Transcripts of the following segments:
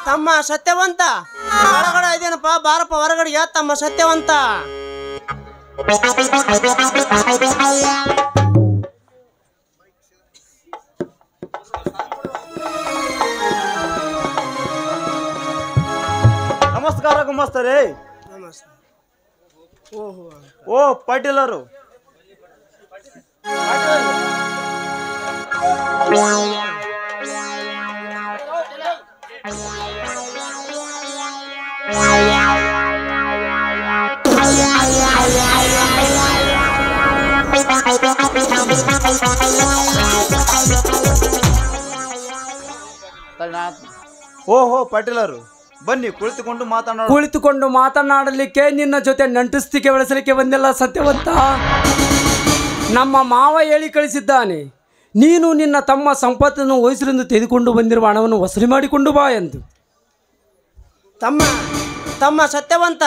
ತಮ್ಮ ಸತ್ಯವಂತ ಒಳಗಡೆ ಇದೇನಪ್ಪ ಬಾರಪ್ಪ ಹೊರಗಡೆಗೆ ತಮ್ಮ ಸತ್ಯವಂತ. ನಮಸ್ಕಾರ ಗುಮಾಸ್ತರೇ. ಓ ಪಾಟೀಲರು, ಓಹೋ ಪಾಟೀಲರು, ಬನ್ನಿ ಕುಳಿತುಕೊಂಡು ಮಾತನಾಡಲಿಕ್ಕೆ ನಿನ್ನ ಜೊತೆ ನಂಟಿಸ್ತಿಕೆ ಬೆಳೆಸಲಿಕ್ಕೆ ಬಂದಿಲ್ಲ ಸತ್ಯವಂತ. ನಮ್ಮ ಮಾವ ಹೇಳಿ ಕಳಿಸಿದ್ದಾನೆ, ನೀನು ನಿನ್ನ ತಮ್ಮ ಸಂಪತ್ತನ್ನು ವಯಸ್ಸರಿಂದ ತೆಗೆದುಕೊಂಡು ಬಂದಿರುವ ಹಣವನ್ನು ವಸೂಲಿ ಮಾಡಿಕೊಂಡು ಬಾ ಎಂದು. ತಮ್ಮ ಸತ್ಯವಂತ,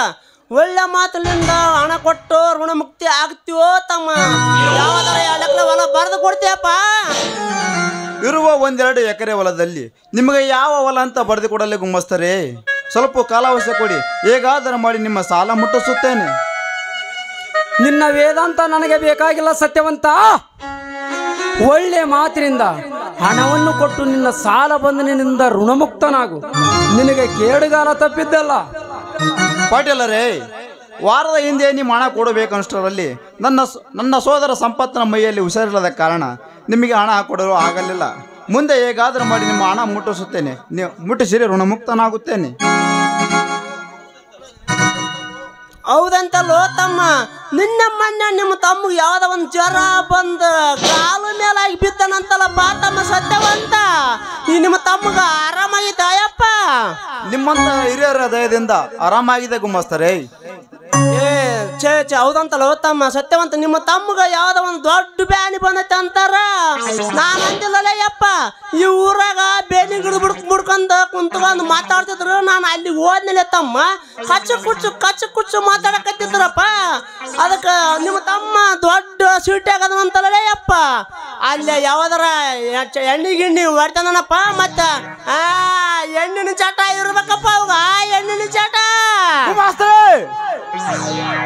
ಒಳ್ಳೆ ಮಾತುಲಿಂದ ಹಣ ಕೊಟ್ಟು ಋಣಮುಕ್ತಿ ಆಗ್ತೀವೋ ತಮ್ಮ? ಯಾವ್ದಾರ 2 ಎಕರೆ ಹೊಲ ಬರೆದು ಕೊಡ್ತೀಯಪ್ಪ? ಇರುವ 1-2 ಎಕರೆ ಹೊಲದಲ್ಲಿ ನಿಮಗೆ ಯಾವ ಹೊಲ ಅಂತ ಬರೆದು ಕೊಡಲಿ ಗುಮ್ಮಸ್ತರೇ. ಸ್ವಲ್ಪ ಕಾಲಾವಕಾಶ ಕೊಡಿ, ಹೇಗಾದರೂ ಮಾಡಿ ನಿಮ್ಮ ಸಾಲ ಮುಟ್ಟಿಸುತ್ತೇನೆ. ನಿನ್ನ ವೇದಾಂತ ನನಗೆ ಬೇಕಾಗಿಲ್ಲ ಸತ್ಯವಂತ. ಒಳ್ಳೆ ಮಾತಿನಿಂದ ಹಣವನ್ನು ಕೊಟ್ಟು ನಿನ್ನ ಸಾಲ ಬಂಧನದಿಂದ ಋಣಮುಕ್ತನಾಗು. ನಿನಗೆ ಕೇಡುಗಾಲ ತಪ್ಪಿದ್ದಲ್ಲ. ಪಾಟೀಲರೇ, ವಾರದ ಹಿಂದೆ ನಿಮ್ಮ ಹಣ ಕೊಡಬೇಕನ್ನಷ್ಟರಲ್ಲಿ ನನ್ನ ಸೋದರ ಸಂಪತ್ತಿನ ಮೈಯಲ್ಲಿ ಹುಷಾರಿಲ್ಲದ ಕಾರಣ ನಿಮಗೆ ಹಣ ಕೊಡಲು ಆಗಲಿಲ್ಲ. ಮುಂದೆ ಹೇಗಾದರೂ ಮಾಡಿ ನಿಮ್ಮ ಹಣ ಮುಟ್ಟಿಸುತ್ತೇನೆ. ನೀವು ಮುಟ್ಟಿಸಿರಿ ಋಣಮುಕ್ತನಾಗುತ್ತೇನೆ. ಹೌದಂತಲ್ಲೋ ತಮ್ಮ, ನಿನ್ನ ಮೊನ್ನೆ ನಿಮ್ಮ ತಮ್ಮಗೆ ಯಾವ್ದೋ ಒಂದು ಜ್ವರ ಬಂದು ಕಾಲು ಮೇಲಾಗಿ ಬಿದ್ದನಂತಲ್ಲಪ್ಪ ತಮ್ಮ ಸತ್ಯವಂತ. ಈ ನಿಮ್ಮ ತಮ್ಮಗ ಆರಾಮಾಗಿದ್ದ ಅಯ್ಯಪ್ಪ? ನಿಮ್ಮಂತ ಹಿರಿಯರ ದಯದಿಂದ ಆರಾಮಾಗಿದೆ ಗುಮ್ಮಸ್ತರೇ. ಛೇ ಹೌದಂತಲ್ಲ ತಮ್ಮ ಸತ್ಯವಂತ, ನಿಮ್ಮ ತಮ್ಮಗ ಯಾವ್ದೋ ಒಂದು ದೊಡ್ಡ ಬ್ಯಾನಿ ಬಂದೈತೆ ಅಂತಾರ. ನಾನು ಅಂದಿಲ್ಲಲ್ಲ ಯಪ್ಪ, ಈ ಊರಾಗ ಬೇನಿ ಗಿಡ ಬಿಡ್ಕೊಂಡು ಕುಂತ್ಕೊಂಡು ಮಾತಾಡ್ತಿದ್ರು. ನಾನು ಅಲ್ಲಿ ಹೋದ್ಮೇಲೆ ತಮ್ಮ ಕಚ್ಚು ಕುಚ್ಚು ಮಾತಾಡಕತ್ತಿದ್ರಪ್ಪ. ಅದಕ್ಕೆ ನಿಮ್ಮ ತಮ್ಮ ದೊಡ್ಡ ಸೀಟಿ ಆಗದಂತಲ್ಲ ಯಪ್ಪ. ಅಲ್ಲಿ ಯಾವ್ದಾರ ಎಣ್ಣೆ ಗಿಣ್ಣಿ ಹೊಡ್ತಾನಪ್ಪ. ಮತ್ತೆ ಎಣ್ಣಿನ ಚಟ ಇರ್ಬೇಕಪ್ಪ ಅವಾಗ, ಎಣ್ಣಿನ ಚಟ.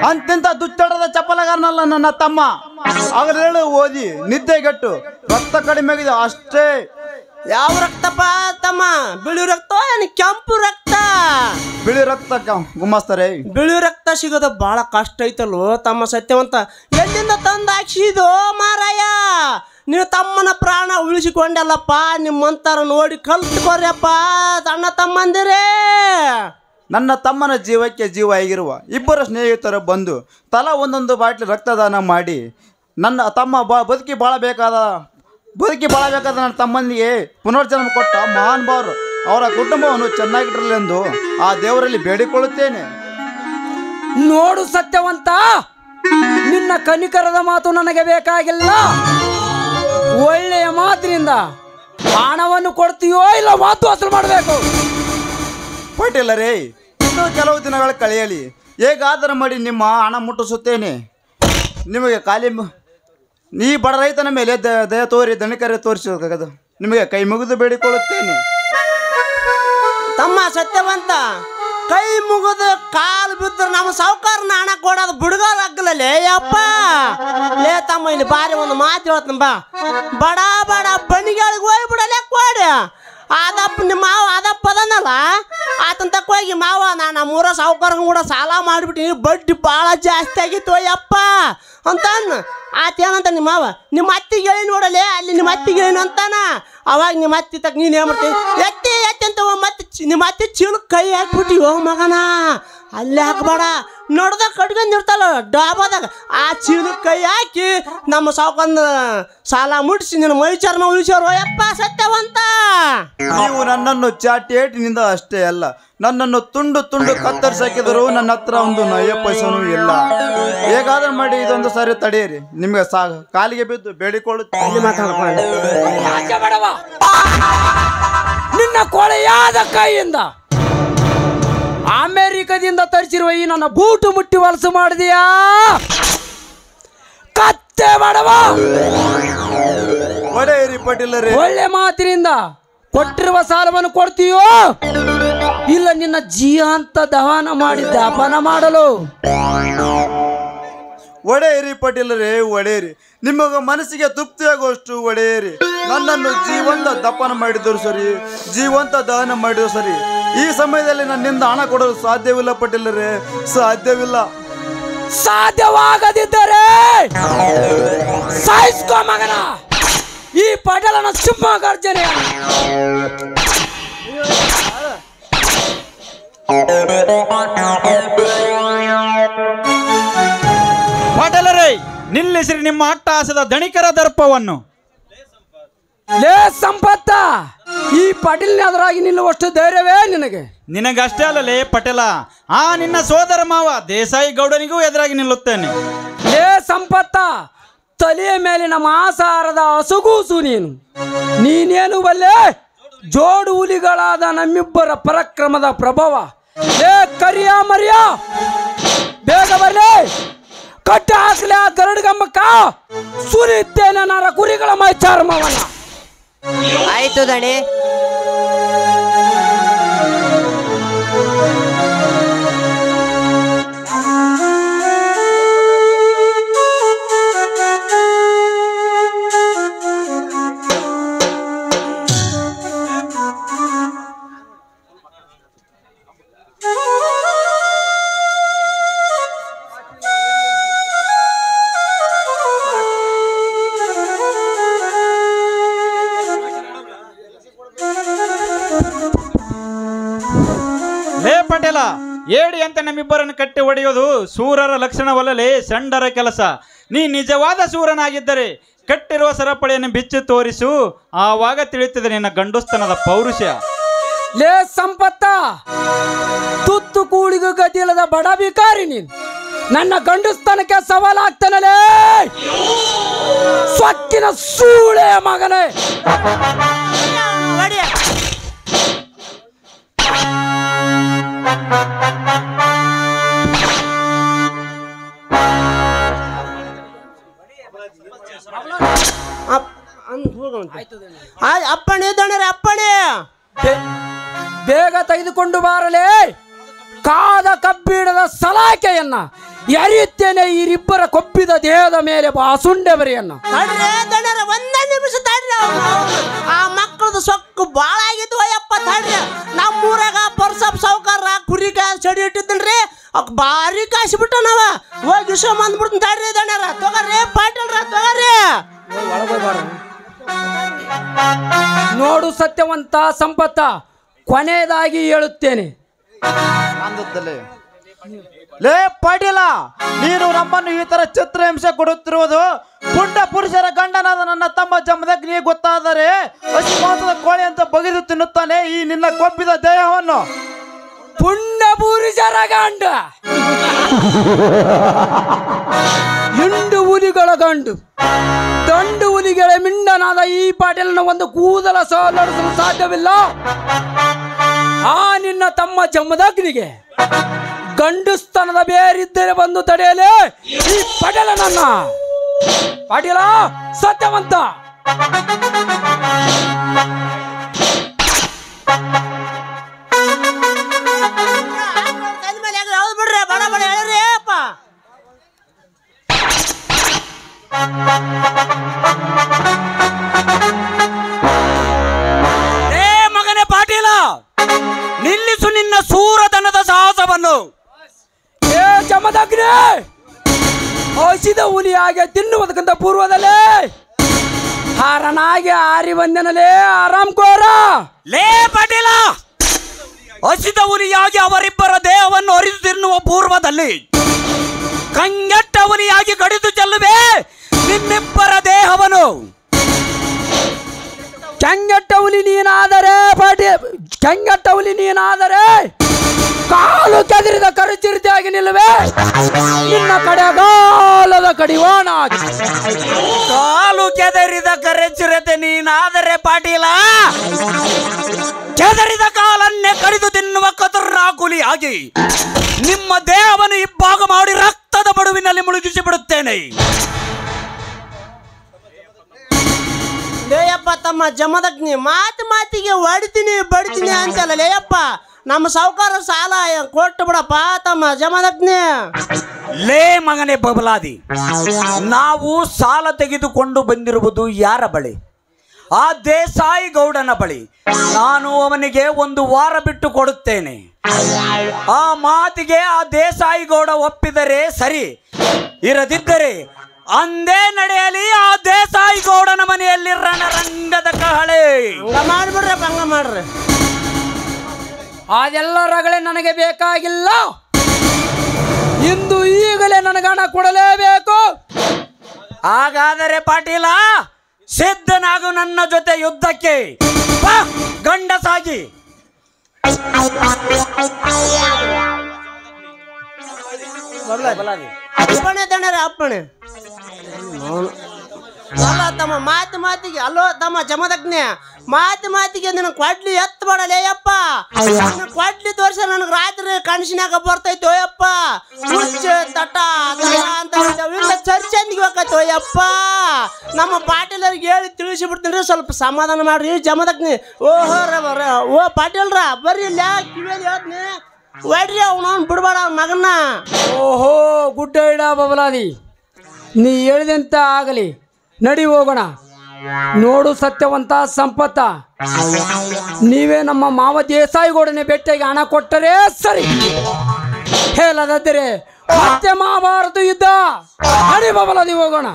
ಅಂತಿಂತ ದುಚ್ಚಡದ ಚಪ್ಪಲಗಾರನಲ್ಲ ನನ್ನ ತಮ್ಮ. ಆಗಲೇ ಓದಿ ನಿದ್ದೆಗೆಟ್ಟು ರಕ್ತ ಕಡಿಮೆ ಆಗಿದೆ ಅಷ್ಟೇ. ಯಾವ ರಕ್ತಪ್ಪ ತಮ್ಮ? ಬಿಳಿ ರಕ್ತ ಏನು ಕೆಂಪು ರಕ್ತ? ಬಿಳಿ ರಕ್ತ ಗುಮ್ಮಸ್ತರೇ. ಬಿಳಿ ರಕ್ತ ಸಿಗೋದು ಬಹಳ ಕಷ್ಟ ಐತಲ್ಲೋ ತಮ್ಮ ಸತ್ಯವಂತ. ಎಲ್ಲಿಂದ ತಂದು ಹಾಕ್ಸಿದೋ ಮಾರಾಯ? ನೀವು ತಮ್ಮನ ಪ್ರಾಣ ಉಳಿಸಿಕೊಂಡಲ್ಲಪ್ಪ. ನಿಮ್ಮಂತರ ನೋಡಿ ಕಲ್ತ್ಕೊರ್ಯಪ್ಪ ಅಣ್ಣ ತಮ್ಮಂದಿರೇ. ನನ್ನ ತಮ್ಮನ ಜೀವಕ್ಕೆ ಜೀವ ಆಗಿರುವ 2 ಸ್ನೇಹಿತರು ಬಂದು ತಲಾ 1 ಬಾಟ್ಲಿ ರಕ್ತದಾನ ಮಾಡಿ ನನ್ನ ತಮ್ಮ ಬದುಕಿ ಬಾಳಬೇಕಾದ ನನ್ನ ತಮ್ಮನಿಗೆ ಪುನರ್ಜನ್ಮ ಕೊಟ್ಟ ಮಹಾನ್ ಭಾವರು ಅವರ ಕುಟುಂಬವನ್ನು ಚೆನ್ನಾಗಿರಲೆಂದು ಆ ದೇವರಲ್ಲಿ ಬೇಡಿಕೊಳ್ಳುತ್ತೇನೆ. ನೋಡು ಸತ್ಯವಂತ, ನಿನ್ನ ಕನಿಕರದ ಮಾತು ನನಗೆ ಬೇಕಾಗಿಲ್ಲ. ಒಳ್ಳೆಯ ಮಾತಿನಿಂದ ಹಣವನ್ನು ಕೊಡ್ತೀಯೋ ಇಲ್ಲ ಮಾತು ವಸೂಲು ಮಾಡಬೇಕು. ಪಾಟೀಲರೇ, ಇನ್ನೂ ಕೆಲವು ದಿನಗಳ ಕಳೆಯಲಿ, ಹೇಗಾದರೂ ಮಾಡಿ ನಿಮ್ಮ ಹಣ ಮುಟ್ಟಿಸುತ್ತೇನೆ. ನಿಮಗೆ ಈ ಬಡ ರೈತನ ಮೇಲೆ ದಯ ತೋರಿ ದಣಿಕರೆ ತೋರಿಸೋದು ನಿಮಗೆ ಕೈ ಮುಗಿದು ಬೇಡಿಕೊಳ್ಳುತ್ತೇನೆ. ತಮ್ಮ ಸತ್ಯವಂತ, ಕೈ ಮುಗಿದು ಕಾಲು ಬಿದ್ದರೆ ನಮ್ಮ ಸಾವುಕಾರನ ಹಣ ಕೊಡೋದು ಬಿಡುಗಾಗಲೇ ಯಪ್ಪ. ಲೇ ತಮ್ಮ, ಇಲ್ಲಿ ಬಾರಿ ಒಂದು ಮಾತು ಹೇಳ್ತೀನಿ ಬಾ. ಬಡ ಬಣಿಗಳಿಗೆ ಹೋಗ್ಬಿಡಲೇ ಕೊಡಿ. ಅದಪ್ಪ ನಿಮ್ಮ ಮಾವ ಅದಪ್ಪ ಅದನ್ನಲ್ಲ, ಆತನ ತಕ್ಕ ಹೋಗಿ ಮಾವ ನಮ್ಮೂರ ಸಾವುಕಾರನ ಕೂಡ ಸಾಲ ಮಾಡಿಬಿಟ್ಟು ಬಡ್ಡಿ ಭಾಳ ಜಾಸ್ತಿ ಆಗಿತ್ತು ಯಪ್ಪ ಅಂತ ಆತೇನಂತ ನಿಮ್ಮ ಮಾವ. ನಿಮ್ಮ ಅತ್ತಿಗೆ ಹೇಳಿ ನೋಡಲೇ, ಅಲ್ಲಿ ನಿಮ್ಮ ಅತ್ತಿಗೆ ಹೇಳಿ ಅಂತಾನ. ಅವಾಗ ನಿಮ್ಮ ಅತ್ತಿ ತಕ್ಕ ನೀನು ಏನು ಮಾಡ್ತೀವಿ? ಎತ್ತಿ ಅಂತ ಮತ್ತೆ ನಿಮ್ಮ ಅತ್ತಿ ಚೀಲಕ್ಕೆ ಕೈ ಹಾಕ್ಬಿಟ್ಟಿವೋ ಮಗನ. ಅಲ್ಲಿ ಹಾಕಬೇಡ, ನೋಡ್ದಾಗ ಕಟ್ಕೊಂಡಿರ್ತಾಳ ಡಾಬಾದಾಗ, ಆ ಚೀಲಕ್ಕೆ ಕೈ ಹಾಕಿ ನಮ್ಮ ಸಾವುಕಾರನ ಸಾಲ ಮುಟ್ಟಿಸಿ ನಿನ್ನ ಮೈ ಚರ್ಮ ಉಳಿಸೋರು ಯಪ್ಪ ಸತ್ಯವಂತ. ನೀವು ನನ್ನನ್ನು ಚಾಟೇಟಿನಿಂದ ಅಷ್ಟೇ ಅಲ್ಲ, ನನ್ನನ್ನು ತುಂಡು ಕತ್ತರಿಸಾಕಿದರೂ ನನ್ನ ಹತ್ರ ಒಂದು ನಯ ಪೈಸನೂ ಇಲ್ಲ. ಹೇಗಾದ್ರೂ ಮಾಡಿ ಇದೊಂದು ಸಾರಿ ತಡೆಯಿರಿ, ನಿಮಗೆ ಕಾಲಿಗೆ ಬಿದ್ದು ಬೇಡಿಕೊಳ್ಳುತ್ತೇನೆ. ನಿನ್ನ ಕೊಳೆಯಾದ ಕೈಯಿಂದ ಅಮೆರಿಕದಿಂದ ತರಿಸಿರುವ ಈ ನನ್ನ ಬೂಟು ಮುಟ್ಟಿ ವಲಸು ಮಾಡಿದೆಯಾ? ಕತ್ತೆ ಮಾಡವ ಒಡೆಯಿರಿ ಪಾಟೀಲರೇ. ಒಳ್ಳೆ ಮಾತಿನಿಂದ ಕೊಟ್ಟಿರುವ ಸಾಲವನ್ನು ಕೊಡ್ತೀಯೋ ಇಲ್ಲ ನಿನ್ನ ಜೀವಂತ ದಹನ ಮಾಡಿ ದಫನ ಮಾಡಲು? ಒಡೆಯಿರಿ ಪಟೇಲರೇ, ಒಡೆಯಿರಿ. ನಿಮಗ ಮನಸ್ಸಿಗೆ ತೃಪ್ತಿಯಾಗುವಷ್ಟು ಒಡೆಯಿರಿ. ನನ್ನನ್ನು ಜೀವಂತ ದಫನ ಮಾಡಿದರು ಸರಿ, ಜೀವಂತ ದಹನ ಮಾಡಿದರು ಸರಿ. ಈ ಸಮಯದಲ್ಲಿ ನನ್ನಿಂದ ಹಣ ಕೊಡಲು ಸಾಧ್ಯವಿಲ್ಲ ಪಟೇಲರೇ, ಸಾಧ್ಯವಿಲ್ಲ. ಸಾಧ್ಯವಾಗದಿದ್ದರೆ ಸಾಯಿಸ್ಕೋ ಮಗನ. ಈ ಪಟೇಲನ ಸಿಂಹ ಗರ್ಜನೆ. ಪಟೇಲರೇ, ನಿಲ್ಲಿಸಿರಿ ನಿಮ್ಮ ಅಟ್ಟಹಾಸದ ದಣಿಕರ ದರ್ಪವನ್ನು. ಲೇ ಸಂಪತ್ತ, ಈ ಪಟೇಲ್ನ ಎದುರಾಗಿ ನಿಲ್ಲುವಷ್ಟು ಧೈರ್ಯವೇ ನಿನಗೆ? ನಿನಗಷ್ಟೇ ಅಲ್ಲಲೇ ಪಟೇಲ, ಆ ನಿನ್ನ ಸೋದರ ಮಾವ ದೇಸಾಯಿ ಗೌಡನಿಗೂ ಎದುರಾಗಿ ನಿಲ್ಲುತ್ತೇನೆ. ಲೇ ಸಂಪತ್ತ, ತಲೆಯ ಮೇಲಿನ ಮಾಂಸಾಹಾರದ ಹಸುಗೂಸು ನೀನೇನು ಬಲ್ಲೆ? ಜೋಡು ಹುಲಿಗಳಾದ ನಮ್ಮಿಬ್ಬರ ಪರಾಕ್ರಮದ ಪ್ರಭಾವ. ಲೇ ಕರಿಯ ಮರಿಯ, ಬೇಗ ಬರ್ಲಿ, ಕಟ್ಟ ಹಾಕ್ಲಿ ಆ ಗರಡ್ಗಮ್ಮಕ್ಕ. ಸುರಿಯುತ್ತೇನೆ ನಾರ ಕುರಿಗಳ ಮೈ ಚರ್ಮವನ್ನ. ಆಯ್ತು ದಣಿ. ಲೇ ಪಟೇಲ, ಏಡಿ ಅಂತ ನಮ್ಮಿಬ್ಬರನ್ನು ಕಟ್ಟಿ ಹೊಡೆಯೋದು ಸೂರರ ಲಕ್ಷಣವಲ್ಲಲೇ, ಸಂಡರ ಕೆಲಸ. ನೀ ನಿಜವಾದ ಸೂರನಾಗಿದ್ದರೆ ಕಟ್ಟಿರುವ ಸರಪಳಿಯನ್ನು ಬಿಚ್ಚಿ ತೋರಿಸು, ಆವಾಗ ತಿಳಿಯುತ್ತದೆ ನಿನ್ನ ಗಂಡುಸ್ತನದ ಪೌರುಷ. ಲೇ ಸಂಪತ್ತ, ತುತ್ತು ಕೂಳಿಗೂ ಗತಿಯಿಲ್ಲದ ಬಡ ಬಿಕಾರಿ ನೀನು. ನನ್ನ ಗಂಡುಸ್ತನಕ್ಕೆ ಸವಾಲಾಗ್ತಾನಲೇ, ಸ್ವಕ್ಕಿನ ಸೂಳೆ ಮಗನೇ. ಅಪ್ಪಣೆ ದಣರೆ, ಅಪ್ಪಣೆ. ಬೇಗ ತೆಗೆದುಕೊಂಡು ಬಾರಲೇ ಕಾದ ಕಬ್ಬಿಣದ ಸಲಾಕೆಯನ್ನ. ಎರಿಯುತ್ತೇನೆ ಈರಿಬ್ಬರ ಕೊಬ್ಬಿದ ದೇಹದ ಮೇಲೆ ಬಾಸುಂಡೆ ಬರೆಯನ್ನ. ತಡ್ರೆ ದಣರೆ, ಒಂದೇ ನಿಮಿಷ ತಡ್ರಿ. ಆ ಮಕ್ಕಳದು ಸೊಕ್ಕು ಬಾಳ ಆಗಿದ್ವು ಅಯ್ಯಪ್ಪ. ತಡ್ರಿ, ನಮ್ಮೂರಾಗ ಪರ್ಸಪ್ ಸಾವುಕಾರ ಕುರಿ ಕಾಯಿ ಚಡಿ ಇಟ್ಟಿದ್ದನ್ರಿ, ಭಾರಿ ಕಾಯಿಸ್ಬಿಟ್ಟ ನಾವ. ಹೋಗಿ ವಿಷ ಬಂದ್ಬಿಡ್ತೀನಿ ತಡ್ರಿ ದಣರ. ತಗೋರಿ ಪಾಟೀಲ್ರ, ತಗೋರಿ. ನೋಡು ಸತ್ಯವಂತ ಸಂಪತ್ತ, ಕೊನೆಯದಾಗಿ ಹೇಳುತ್ತೇನೆ. ಲೇ ಪಾಟೀಲ, ನೀನು ನಮ್ಮನ್ನು ಈ ತರ ಚಿತ್ರಹಿಂಸೆ ಕೊಡುತ್ತಿರುವುದು ಪುಂಡ ಪುರುಷರ ಗಂಡನಾದ ನನ್ನ ತಮ್ಮ ಜಮದಗ್ನಿಗೆ ಗೊತ್ತಾದರೆ ಹಸಿ ಮಾಂಸದ ಕೋಳಿ ಅಂತ ಬಗೆದು ತಿನ್ನುತ್ತಾನೆ ಈ ನಿನ್ನ ಕೊಬ್ಬಿದ ದೇಹವನ್ನು. ಪುಂಡ ಪುರುಷರ ಗಂಡ, ಹಿಂಡು ಹುಲಿಗಳ ಗಂಡು, ದಂಡು ಹುಲಿಗಳ ಮಿಂಡನಾದ ಈ ಪಾಟೀಲನ ಒಂದು ಕೂದಲ ನಡೆಸಲು ಸಾಧ್ಯವಿಲ್ಲ. ಆ ನಿನ್ನ ತಮ್ಮ ಜಮದಗ್ನಿಗೆ ಗಂಡುಸ್ತನದ ಬೇರಿದ್ದರೆ ಬಂದು ತಡೆಯಲೇ ಈ ಪಟೇಲನನ್ನ. ಪಾಟೀಲ ಸತ್ಯವಂತ, ಯಾವ್ದು ಬಿಡ್ರಿ, ಬಡ ಬಡ ಹೇಳ್ರಿ ಅಪ್ಪ. ಮಗನೇ ಪಾಟೀಲ, ನಿಲ್ಲಿಸು ನಿನ್ನ ಸೂರತನದ ಸಾಹಸವನ್ನು. ಏ ಜಮದಗ್ನಿ, ಹಸಿದ ಹುಲಿಯಾಗೆ ತಿನ್ನುವುದಕ್ಕಿಂತ ಪೂರ್ವದಲ್ಲೇ ಹಾರನಾಗಿ ಹಾರಿ ಬಂದನಲೇ ಆರಾಮ್ಕೋರ. ಲೇ ಪಾಟೀಲ, ಹಸಿದ ಹುಲಿಯಾಗಿ ಅವರಿಬ್ಬರ ದೇಹವನ್ನು ಹರಿದು ತಿನ್ನುವ ಪೂರ್ವದಲ್ಲಿ ಕಂಗೆಟ್ಟ ಹುಲಿಯಾಗಿ ಕಡಿದು ಚೆಲ್ಲುವೆ ನಿಮ್ಮಿಬ್ಬರ ದೇಹವನ್ನು. ಕೆಂಗೆಟ್ಟ ಹುಲಿ ನೀನಾದರೆ ಕೆಂಗೆಟ್ಟ ಹುಲಿ ನೀನಾದರೆ ಕಾಲು ಕೆದರಿದ ಕರುಚಿರಿತೆಯಾಗಿ ನಿಲ್ಲುವೆ ನಿನ್ನ ಕಡೆಗಾಲದ ಕಡಿವಾಣ. ಕಾಲು ಕೆದರಿದ ಕರೆಚಿರತೆ ನೀನಾದರೆ ಪಾಟೀಲ, ಕೆದರಿದ ಕಾಲನ್ನೇ ಕಡಿದು ತಿನ್ನುವ ಕತರ್ರಾ ಹುಲಿಯಾಗಿ ನಿಮ್ಮ ದೇಹವನ್ನು ಇಬ್ಬಾಗ ಮಾಡಿ ರಕ್ತದ ಬಡುವಿನಲ್ಲಿ ಮುಳುಗಿಸಿ ಬಿಡುತ್ತೇನೆ. ಲೇಯಪ್ಪ ತಮ್ಮ ಜಮದಗ್ನಿ, ಮಾತಿಗೆ ಹೊಡಿತೀನಿ ಬಡಿತೀನಿ ಅಂತಲ್ಲ ಲೇಯಪ್ಪ. ನಮ್ಮ ಸಾವುಕಾರ ಸಾಲ ಕೊಟ್ಟು ಬಿಡಪ್ಪ ತಮ್ಮ ಜಮದಗ್ನಿ. ಲೇ ಮಗನೇ ಬಬಲಾದಿ, ನಾವು ಸಾಲ ತೆಗೆದುಕೊಂಡು ಬಂದಿರುವುದು ಯಾರ ಬಳಿ? ಆ ದೇಸಾಯಿ ಗೌಡನ ಬಳಿ. ನಾನು ಅವನಿಗೆ 1 ವಾರ ಬಿಟ್ಟು ಕೊಡುತ್ತೇನೆ. ಆ ಮಾತಿಗೆ ಆ ದೇಸಾಯಿ ಗೌಡ ಒಪ್ಪಿದರೆ ಸರಿ, ಇರದಿದ್ದರೆ ಅಂದೇ ನಡೆಯಲಿ ಆ ದೇಸಾಯಿ ಗೌಡನ ಮನೆಯಲ್ಲಿ ರಣರಂಗದ ಕಹಳೆ. ಹಂಗ ಮಾಡ್ಬಿಡ್ರಪ್ಪ, ಹಂಗ ಮಾಡ್ರಿ. ಅದೆಲ್ಲ ರಗಳೆ ನನಗೆ ಬೇಕಾಗಿಲ್ಲ. ಇಂದು ಈಗಲೇ ನನಗೆ ಹಣ ಕೊಡಲೇಬೇಕು. ಹಾಗಾದರೆ ಪಾಟೀಲ, ಸಿದ್ಧನಾಗು ನನ್ನ ಜೊತೆ ಯುದ್ಧಕ್ಕೆ. ಬಾ ಗಂಡಸಾಗಿ. ಅಪ್ಪಣೆ ತಣ್ಣರ ಅಪ್ಪಣೆ. ಅಲ್ಲ ತಮ್ಮ ಮಾತಿಗೆ ಅಲ್ಲೋ ತಮ್ಮ ಜಮದಗ್ನಿ, ಮಾತಿಗೆ ನಿನ್ನ ಕೊಡ್ಲಿ ಎತ್ತ ಮಾಡಲೇ ಯಪ್ಪ. ಕೊಡ್ಲಿ ತೋರ್ಸ ನನಗೆ ರಾತ್ರಿ ಕನಸಿನಾಗ ಬರ್ತೈತೋ ಯಪ್ಪ. ಹುಚ್ಚ ತಟ ಅಂತ ಚರ್ಚೆಂದಿಗೆ ಹೋಗತ್ತೋ ಯಪ್ಪ. ನಮ್ಮ ಪಾಟೀಲರಿಗೆ ಹೇಳಿ ತಿಳಿಸಿ ಬಿಡ್ತೀನಿ, ಸ್ವಲ್ಪ ಸಮಾಧಾನ ಮಾಡ್ರಿ ಜಮದಗ್ನಿ. ಓ ಪಾಟೀಲ್ರ ಬರ್ರಿ ಇಲ್ಲ ಕಿವಿಯಲ್ಲಿ ಹೇಳ್ತೀನಿ, ಒಡ್ರಿ ಅವ್ನು ಬಿಡ್ಬೇಡ ಅವ್ನ ಮಗನ್ನ. ಓಹೋ ಗುಡ್ಡ ಇಡ ಬಬಲಾದಿ, ನೀ ಹೇಳಿದಂತ ಆಗಲಿ, ನಡಿ ಹೋಗೋಣ. ನೋಡು ಸತ್ಯವಂತ ಸಂಪತ್ತ, ನೀವೇ ನಮ್ಮ ಮಾವ ದೇಸಾಯಿ ಗೌಡನೆ ಭೇಟಿಯಾಗಿ ಹಣ ಕೊಟ್ಟರೆ ಸರಿ, ಹೇಳದಿದ್ದರೆ ಮತ್ತೆ ಮಹಾಭಾರತ ಯುದ್ಧ. ನಡಿ ಬಬಲಾದಿ ಹೋಗೋಣ.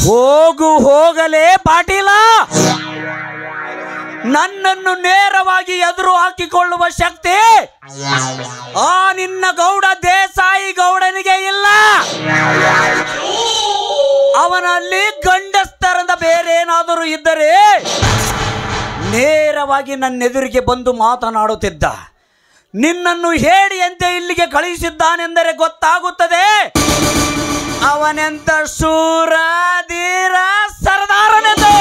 ಹೋಗು ಹೋಗಲೇ ಪಾಟೀಲ, ನನ್ನನ್ನು ನೇರವಾಗಿ ಎದುರು ಹಾಕಿಕೊಳ್ಳುವ ಶಕ್ತಿ ಆ ನಿನ್ನ ಗೌಡ ದೇಸಾಯಿ ಗೌಡನಿಗೆ ಇಲ್ಲ. ಅವನಲ್ಲಿ ಗಂಡಸ್ತರದ ಬೇರೇನಾದರೂ ಇದ್ದರೆ ನೇರವಾಗಿ ನನ್ನೆದುರಿಗೆ ಬಂದು ಮಾತನಾಡುತ್ತಿದ್ದ. ನಿನ್ನನ್ನು ಹೇಳಿಯಂತೆ ಇಲ್ಲಿಗೆ ಕಳುಹಿಸಿದ್ದಾನೆಂದರೆ ಗೊತ್ತಾಗುತ್ತದೆ ಅವನೆಂತ ಶೂರ ಧೀರ ಸರದಾರನೆಂದು.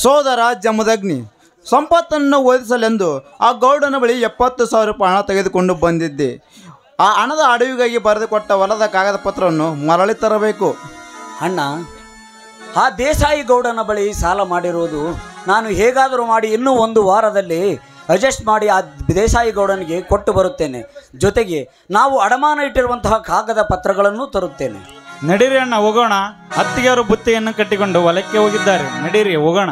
ಸೋದರ ಜಮದಗ್ನಿ, ಸಂಪತ್ತನ್ನು ಓದಿಸಲೆಂದು ಆ ಗೌಡನ ಬಳಿ 70,000 ರೂಪಾಯಿ ಹಣ ತೆಗೆದುಕೊಂಡು ಬಂದಿದ್ದೆ. ಆ ಹಣದ ಅಡವಿಗಾಗಿ ಬರೆದುಕೊಟ್ಟ ಹೊಲದ ಕಾಗದ ಪತ್ರವನ್ನು ಮರಳಿ ತರಬೇಕು. ಅಣ್ಣ, ಆ ದೇಸಾಯಿ ಗೌಡನ ಬಳಿ ಸಾಲ ಮಾಡಿರುವುದು ನಾನು ಹೇಗಾದರೂ ಮಾಡಿ ಇನ್ನೂ 1 ವಾರದಲ್ಲಿ ಅಡ್ಜಸ್ಟ್ ಮಾಡಿ ಆ ದೇಸಾಯಿ ಗೌಡನಿಗೆ ಕೊಟ್ಟು ಬರುತ್ತೇನೆ. ಜೊತೆಗೆ ನಾವು ಅಡಮಾನ ಇಟ್ಟಿರುವಂತಹ ಕಾಗದ ಪತ್ರಗಳನ್ನು ತರುತ್ತೇನೆ. ನಡೀರಿ ಅಣ್ಣ ಹೋಗೋಣ. ಅತ್ತಿಗೆಯವರು ಬುತ್ತಿಗೆಯನ್ನು ಕಟ್ಟಿಕೊಂಡು ಹೊಲಕ್ಕೆ ಹೋಗಿದ್ದಾರೆ. ನಡೀರಿ ಹೋಗೋಣ.